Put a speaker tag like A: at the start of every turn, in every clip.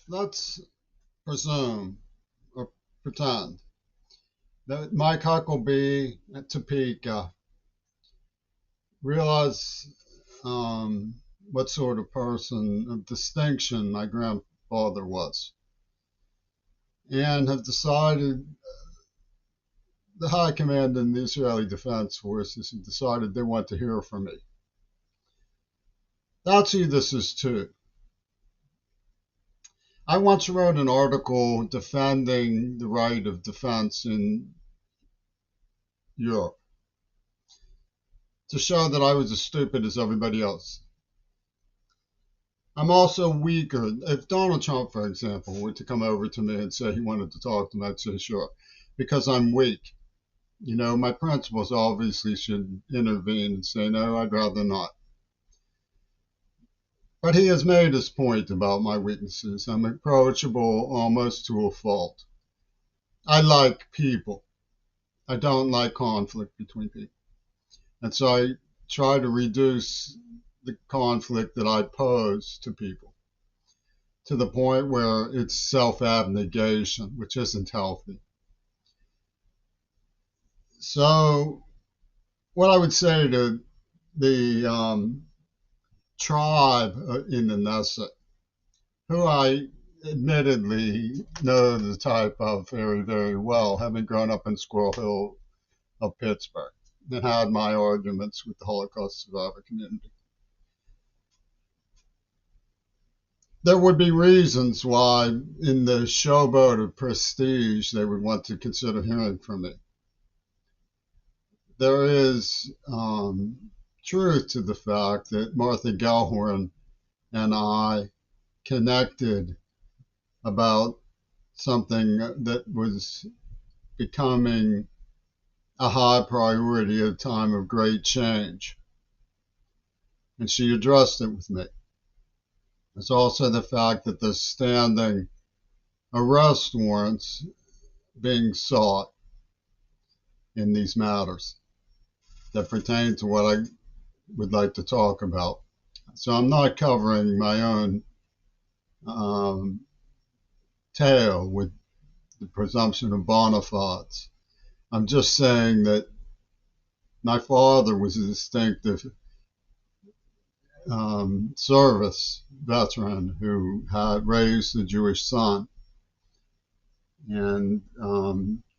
A: Let's presume or pretend that Mike Huckabee at Topeka realized what sort of person of distinction my grandfather was, and have decided the high command in the Israeli Defense Forces have decided they want to hear from me. That's who this is too. I once wrote an article defending the right of defense in Europe to show that I was as stupid as everybody else. I'm also weaker. If Donald Trump, for example, were to come over to me and say he wanted to talk to me, I'd say sure, because I'm weak. You know, my principals obviously should intervene and say, no, I'd rather not. But he has made his point about my weaknesses. I'm approachable almost to a fault. I like people. I don't like conflict between people. And so I try to reduce the conflict that I pose to people to the point where it's self-abnegation, which isn't healthy. So what I would say to the tribe in the Knesset, who I admittedly know the type of very, very well, having grown up in Squirrel Hill of Pittsburgh and had my arguments with the Holocaust survivor community. There would be reasons why, in the showboat of prestige, they would want to consider hearing from me. There is truth to the fact that Martha Gellhorn and I connected about something that was becoming a high priority at a time of great change. And she addressed it with me. There's also the fact that there's standing arrest warrants being sought in these matters that pertain to what I would like to talk about. So I'm not covering my own tale with the presumption of bona fides. I'm just saying that my father was a distinctive service veteran who had raised a Jewish son and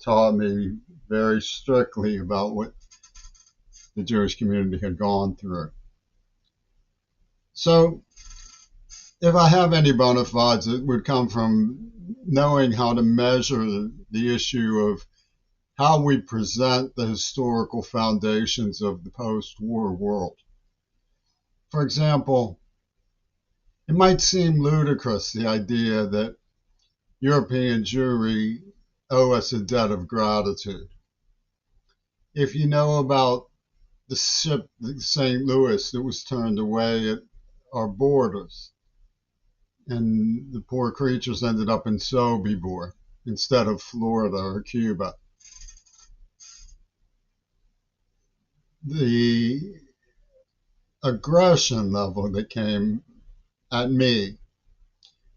A: taught me very strictly about what the Jewish community had gone through. So if I have any bona fides, it would come from knowing how to measure the issue of how we present the historical foundations of the post-war world. For example, it might seem ludicrous, the idea that European Jewry owe us a debt of gratitude. If you know about the ship, the St. Louis, that was turned away at our borders, and the poor creatures ended up in Sobibor instead of Florida or Cuba. The aggression level that came at me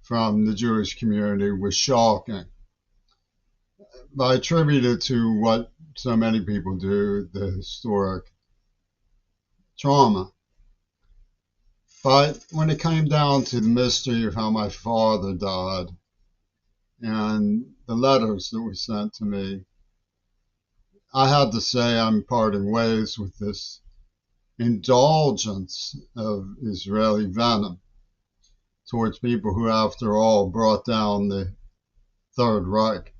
A: from the Jewish community was shocking. I attribute it to what so many people do, the historic trauma. But when it came down to the mystery of how my father died and the letters that were sent to me, I had to say I'm parting ways with this indulgence of Israeli venom towards people who, after all, brought down the Third Reich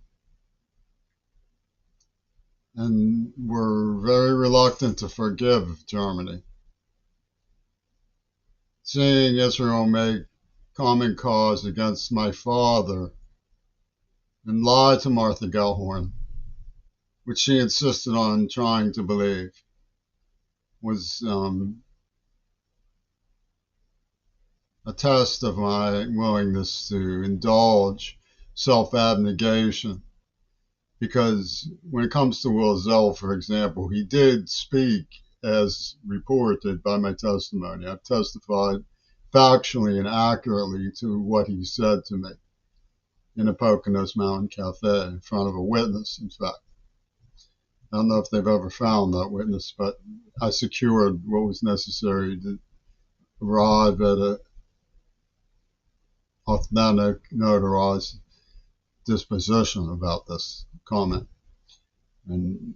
A: and were very reluctant to forgive Germany. Seeing Israel make common cause against my father and lie to Martha Gellhorn, which she insisted on trying to believe, was a test of my willingness to indulge self-abnegation. Because when it comes to Will Zell, for example, he did speak as reported by my testimony. I've testified factually and accurately to what he said to me. in a Poconos Mountain Cafe in front of a witness, in fact. I don't know if they've ever found that witness, but I secured what was necessary to arrive at a authentic, notarized disposition about this comment. And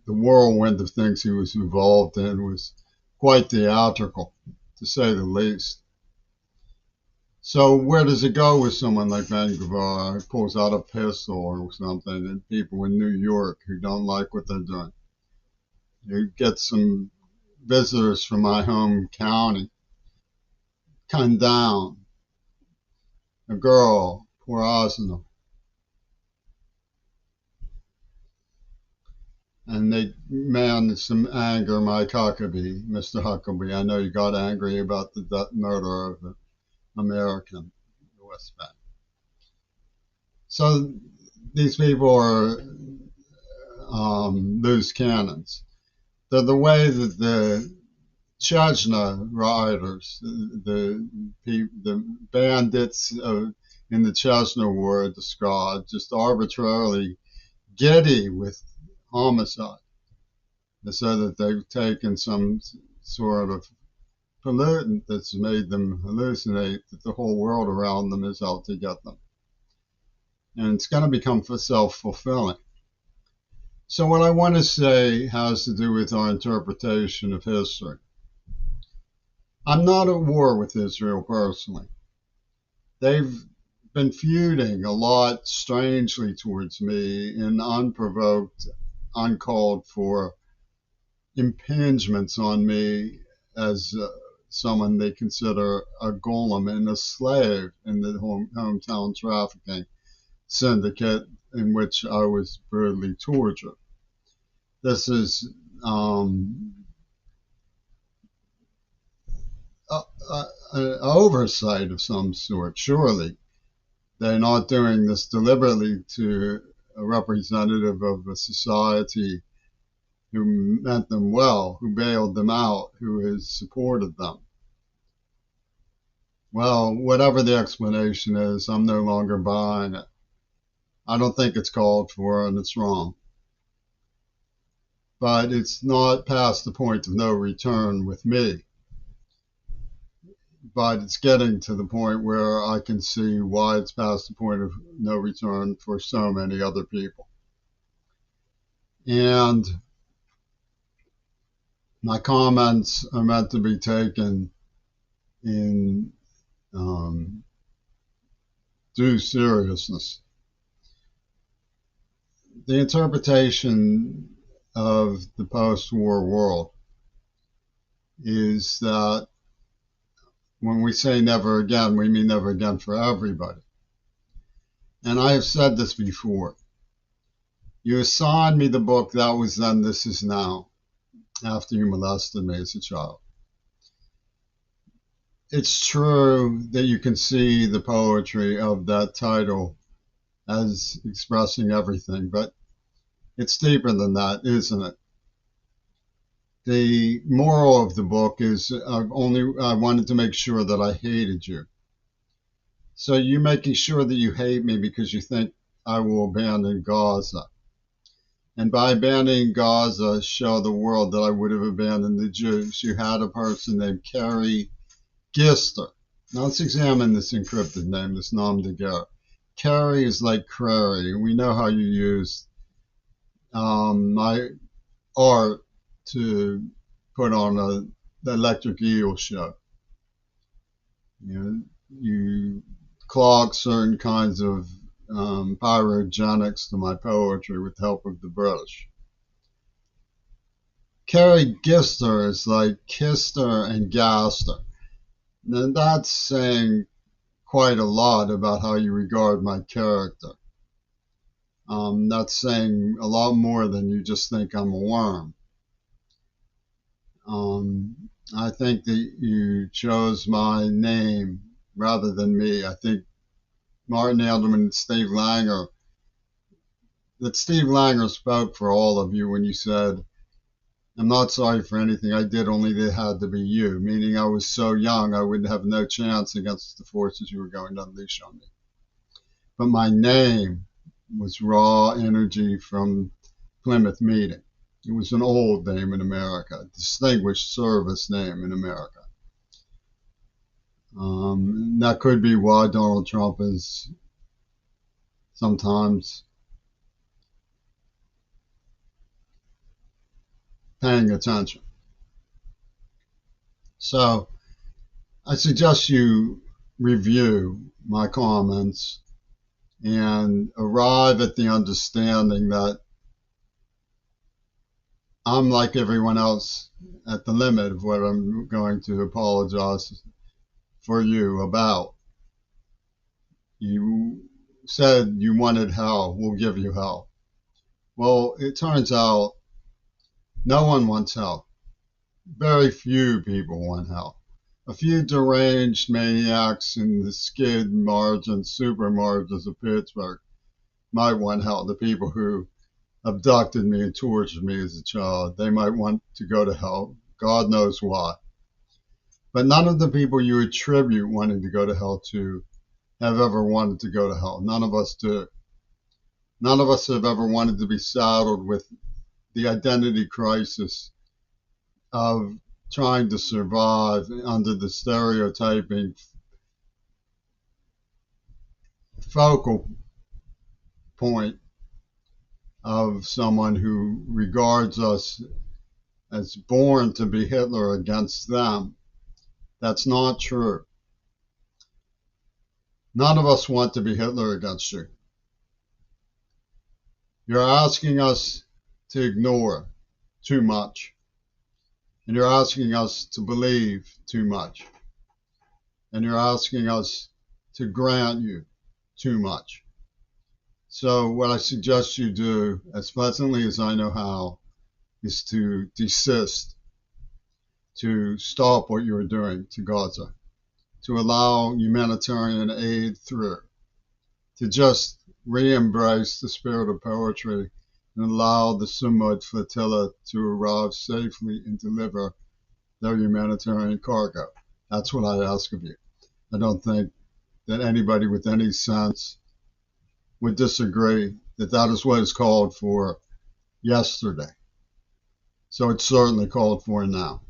A: the whirlwind of things he was involved in was quite theatrical, to say the least. So where does it go with someone like Vanguard who pulls out a pistol or something, and people in New York who don't like what they're doing? You get some visitors from my home county come down, a girl, poor Osna, and they man some anger, Mike Huckabee, Mr. Huckabee. I know you got angry about the murder of an American in the West Bank. So these people are loose cannons. They're the way that the Chechnya riders, the bandits in the Chechnya war described, just arbitrarily giddy with homicide. They said that they've taken some sort of pollutant that's made them hallucinate that the whole world around them is out to get them. And it's going to become self-fulfilling. So what I want to say has to do with our interpretation of history. I'm not at war with Israel personally. They've been feuding a lot strangely towards me in unprovoked, uncalled for impingements on me as someone they consider a golem and a slave in the hometown trafficking syndicate in which I was brutally tortured. This is an oversight of some sort, surely. They're not doing this deliberately to a representative of a society who meant them well, who bailed them out, who has supported them. Well, whatever the explanation is, I'm no longer buying it. I don't think it's called for, and it's wrong. But it's not past the point of no return with me. But it's getting to the point where I can see why it's past the point of no return for so many other people. And my comments are meant to be taken in due seriousness. The interpretation of the post-war world is that when we say never again, we mean never again for everybody. And I have said this before. You assigned me the book That Was Then, This Is Now, after you molested me as a child. It's true that you can see the poetry of that title as expressing everything, but it's deeper than that, isn't it? The moral of the book is I wanted to make sure that I hated you. So you making sure that you hate me because you think I will abandon Gaza. And by abandoning Gaza, show the world that I would have abandoned the Jews. You had a person named Carrie Gister. Now let's examine this encrypted name, this nom de guerre. Carrie is like Crary. We know how you use my art to put on the Electric Eel show. You clog certain kinds of pyrogenics to my poetry with the help of the British. Carrie Gister is like Kister and Gaster. Now that's saying quite a lot about how you regard my character. That's saying a lot more than you just think I'm a worm. I think that you chose my name rather than me. I think Martin Edelman and Steve Langer, that Steve Langer spoke for all of you when you said, I'm not sorry for anything I did, only it had to be you, meaning I was so young I would have no chance against the forces you were going to unleash on me. but my name was Raw Energy from Plymouth Meeting. It was an old name in America, a distinguished service name in America. That could be why Donald Trump is sometimes paying attention. So I suggest you review my comments and arrive at the understanding that I'm like everyone else at the limit of what I'm going to apologize for you about. You said you wanted hell, we'll give you hell. Well, it turns out no one wants hell. Very few people want hell. A few deranged maniacs in the skid margins, super margins of Pittsburgh might want hell. The people who abducted me and tortured me as a child, they might want to go to hell. God knows why. But none of the people you attribute wanting to go to hell to have ever wanted to go to hell. None of us do. None of us have ever wanted to be saddled with the identity crisis of trying to survive under the stereotyping focal point of someone who regards us as born to be Hitler against them. That's not true. None of us want to be Hitler against you. You're asking us to ignore too much. And you're asking us to believe too much. And you're asking us to grant you too much. So what I suggest you do, as pleasantly as I know how, is to desist, to stop what you're doing to Gaza, to allow humanitarian aid through, to just re-embrace the spirit of poetry and allow the Sumud flotilla to arrive safely and deliver their humanitarian cargo. That's what I ask of you. I don't think that anybody with any sense would disagree that that is what is called for yesterday. So it's certainly called for now.